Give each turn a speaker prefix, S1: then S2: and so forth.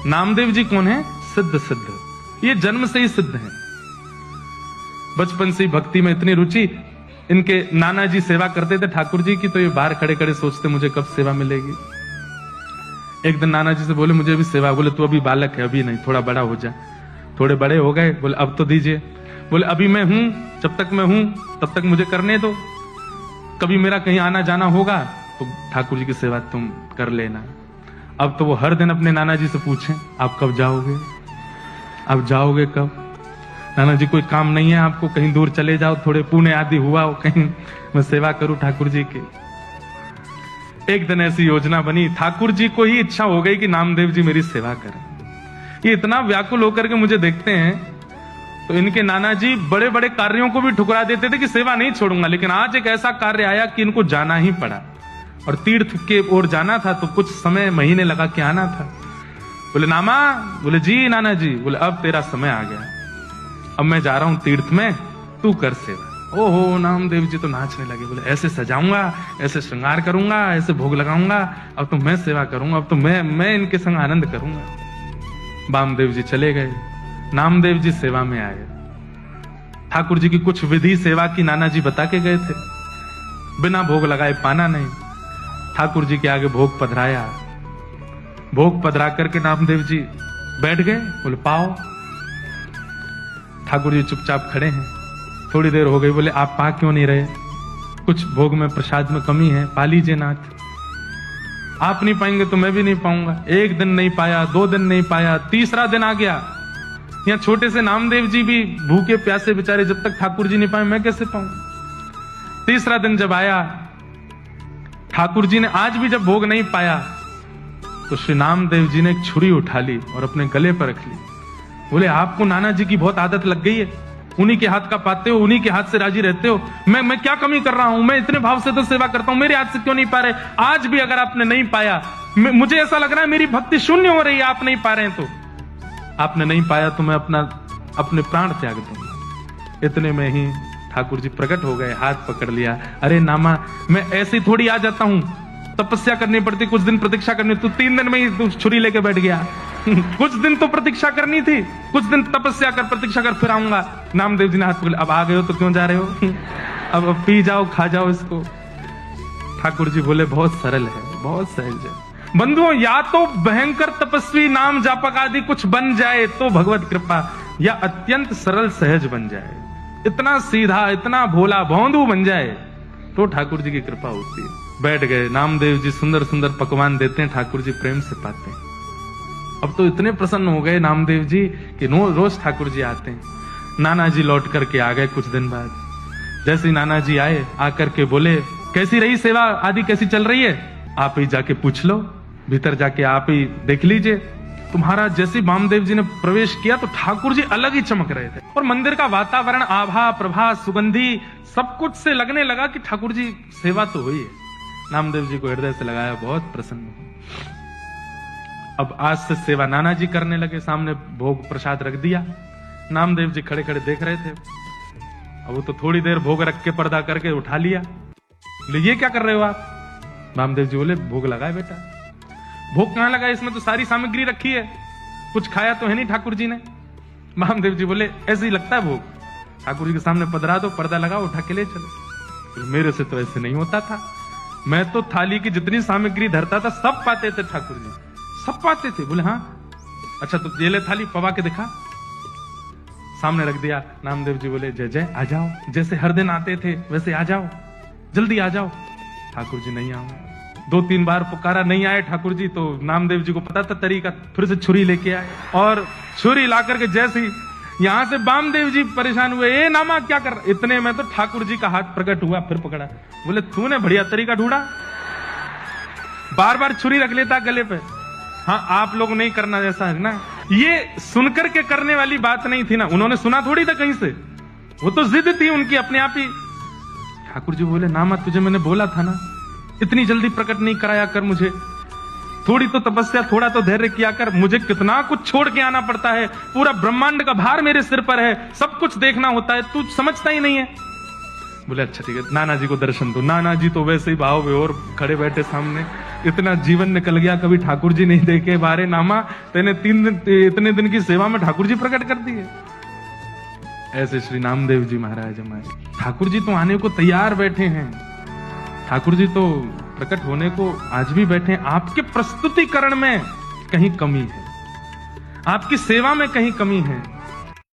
S1: नामदेव जी कौन है? सिद्ध सिद्ध, ये जन्म से ही सिद्ध हैं। बचपन से ही भक्ति में इतनी रुचि, इनके नाना जी सेवा करते थे ठाकुर जी की, तो ये बाहर खड़े खड़े सोचते मुझे कब सेवा मिलेगी। एक दिन नाना जी से बोले मुझे अभी सेवा, बोले तू अभी बालक है, अभी नहीं, थोड़ा बड़ा हो जा। थोड़े बड़े हो गए, बोले अब तो दीजिए। बोले अभी मैं हूं, जब तक मैं हूं तब तक मुझे करने दो, कभी मेरा कहीं आना जाना होगा तो ठाकुर जी की सेवा तुम कर लेना। अब तो वो हर दिन अपने नाना जी से पूछें आप कब जाओगे, आप जाओगे कब? नाना जी कोई काम नहीं है आपको, कहीं दूर चले जाओ, थोड़े पुणे आदि हुआ हो कहीं, मैं सेवा करूं ठाकुर जी की। एक दिन ऐसी योजना बनी, ठाकुर जी को ही इच्छा हो गई कि नामदेव जी मेरी सेवा करें। ये इतना व्याकुल होकर के मुझे देखते हैं, तो इनके नाना जी बड़े बड़े कार्यों को भी ठुकरा देते थे कि सेवा नहीं छोड़ूंगा, लेकिन आज एक ऐसा कार्य आया कि इनको जाना ही पड़ा, और तीर्थ के ओर जाना था, तो कुछ समय महीने लगा के आना था। बोले नामा, बोले जी नाना जी, बोले अब तेरा समय आ गया, अब मैं जा रहा हूं तीर्थ में, तू कर सेवा। ओहो, नामदेव जी तो नाचने लगे, बोले ऐसे सजाऊंगा, ऐसे श्रृंगार करूंगा, ऐसे भोग लगाऊंगा, अब तो मैं सेवा करूंगा, अब तो मैं इनके संग आनंद करूंगा। वामदेव जी चले गए, नामदेव जी सेवा में आए। ठाकुर जी की कुछ विधि सेवा की नाना जी बता के गए थे, बिना भोग लगाए पाना नहीं। ठाकुर जी के आगे भोग पधराया, भोग पधरा करके नामदेव जी बैठ गए, बोले पाओ। ठाकुर जी चुपचाप खड़े हैं, थोड़ी देर हो गई, बोले आप पा क्यों नहीं रहे, कुछ भोग में प्रसाद में कमी है, पा लीजिए नाथ। आप नहीं पाएंगे तो मैं भी नहीं पाऊंगा। एक दिन नहीं पाया, 2 दिन नहीं पाया, तीसरा दिन आ गया। यहाँ छोटे से नामदेव जी भी भूखे प्यासे बेचारे, जब तक ठाकुर जी नहीं पाए मैं कैसे पाऊं। तीसरा दिन जब आया, ठाकुर जी ने आज भी जब भोग नहीं पाया, तो श्री नामदेव जी ने एक छुरी उठा ली और अपने गले पर रख ली। बोले आपको नाना जी की बहुत आदत लग गई है, उन्हीं के हाथ का पाते हो, उन्हीं के हाथ से राजी रहते हो, मैं क्या कमी कर रहा हूं, मैं इतने भाव से तो सेवा करता हूं, मेरे हाथ से क्यों नहीं पा रहे? आज भी अगर आपने नहीं पाया, मुझे ऐसा लग रहा है मेरी भक्ति शून्य हो रही है, आप नहीं पा रहे हैं, तो आपने नहीं पाया तो मैं अपने प्राण त्याग दूंगा। इतने में ही ठाकुर जी प्रकट हो गए, हाथ पकड़ लिया। अरे नामा, मैं ऐसे थोड़ी आ जाता हूं, तपस्या करनी पड़ती, कुछ दिन प्रतीक्षा करनी, तू 3 दिन में ही तू छुरी लेके बैठ गया। कुछ दिन तो प्रतीक्षा करनी थी, कुछ दिन तपस्या कर, प्रतीक्षा कर, फिर आऊंगा। नामदेव जी ने हाथ पकड़, अब आ गए हो तो क्यों जा रहे हो, अब पी जाओ, खा जाओ इसको। ठाकुर जी बोले बहुत सरल है, बहुत सहज है। बंधुओं, या तो भयंकर तपस्वी नाम जापक आदि कुछ बन जाए तो भगवत कृपा, या अत्यंत सरल सहज बन जाए, इतना सीधा, इतना भोला भौंदू बन जाए तो ठाकुर जी की कृपा होती है। बैठ गए, नामदेव जी सुंदर सुंदर पकवान देते हैं, ठाकुर जी प्रेम से पाते हैं। अब तो इतने प्रसन्न हो गए नामदेव जी कि रोज ठाकुर जी आते हैं। नाना जी लौट करके आ गए कुछ दिन बाद। जैसे ही नाना जी आए, आकर के बोले कैसी रही सेवा आदि, कैसी चल रही है, आप ही जाके पूछ लो, भीतर जाके आप ही देख लीजिए। तुम्हारा जैसे वामदेव जी ने प्रवेश किया तो ठाकुर जी अलग ही चमक रहे थे, और मंदिर का वातावरण, आभा, प्रभा, सुगंधी सब कुछ से लगने लगा कि ठाकुर जी सेवा तो हुई है। नामदेव जी को हृदय से लगाया, बहुत प्रसन्न हुए। अब आज से सेवा नाना जी करने लगे, सामने भोग प्रसाद रख दिया, नामदेव जी खड़े खड़े देख रहे थे। अब वो तो थोड़ी देर भोग रख के पर्दा करके उठा लिया, बोले ये क्या कर रहे हो आप? नामदेव जी बोले भोग लगाए बेटा। भोग कहां लगा, इसमें तो सारी सामग्री रखी है, कुछ खाया तो है नहीं ठाकुर जी ने। वामदेव जी बोले ऐसे ही लगता है भोग, ठाकुर जी के सामने पधरा दो, पर्दा लगा, उठा के ले चलो। मेरे से तो ऐसे नहीं होता था, मैं तो थाली की जितनी सामग्री धरता था सब पाते थे ठाकुर जी, सब पाते थे। बोले हाँ, अच्छा तो ये ले थाली, पवा के दिखा। सामने रख दिया। नामदेव जी बोले जय जय, आ जाओ, जैसे हर दिन आते थे वैसे आ जाओ, जल्दी आ जाओ। ठाकुर जी नहीं आऊंगा। 2-3 बार पुकारा, नहीं आए ठाकुर जी, तो नामदेव जी को पता था तरीका, फिर से छुरी लेके आए, और छुरी ला करके जैसे ही यहां से वामदेव जी परेशान हुए, ए नामा क्या कर, इतने में तो ठाकुर जी का हाथ प्रकट हुआ, फिर पकड़ा। बोले तूने बढ़िया तरीका ढूंढा, बार बार छुरी रख लेता गले पे। हाँ, आप लोग नहीं करना जैसा है ना। ये सुनकर के करने वाली बात नहीं थी ना, उन्होंने सुना थोड़ी था कहीं से, वो तो जिद थी उनकी अपने आप ही। ठाकुर जी बोले नामा, तुझे मैंने बोला था ना, इतनी जल्दी प्रकट नहीं कराया कर मुझे, थोड़ी तो तपस्या, थोड़ा तो धैर्य किया कर, मुझे कितना कुछ छोड़ के आना पड़ता है, पूरा ब्रह्मांड का भार मेरे सिर पर है, सब कुछ देखना होता है, तू समझता ही नहीं है। बोले अच्छा ठीक है, नाना जी को दर्शन दो। नाना जी तो वैसे ही भाव विभोर खड़े बैठे सामने, इतना जीवन निकल गया, कभी ठाकुर जी नहीं देखे बारे नामा, तेने 3 दिन इतने दिन की सेवा में ठाकुर जी प्रकट कर दिए। ऐसे श्री नामदेव जी महाराज हमारे ठाकुर जी तो आने को तैयार बैठे हैं, ठाकुर जी तो प्रकट होने को आज भी बैठे हैं। आपके प्रस्तुतिकरण में कहीं कमी है, आपकी सेवा में कहीं कमी है,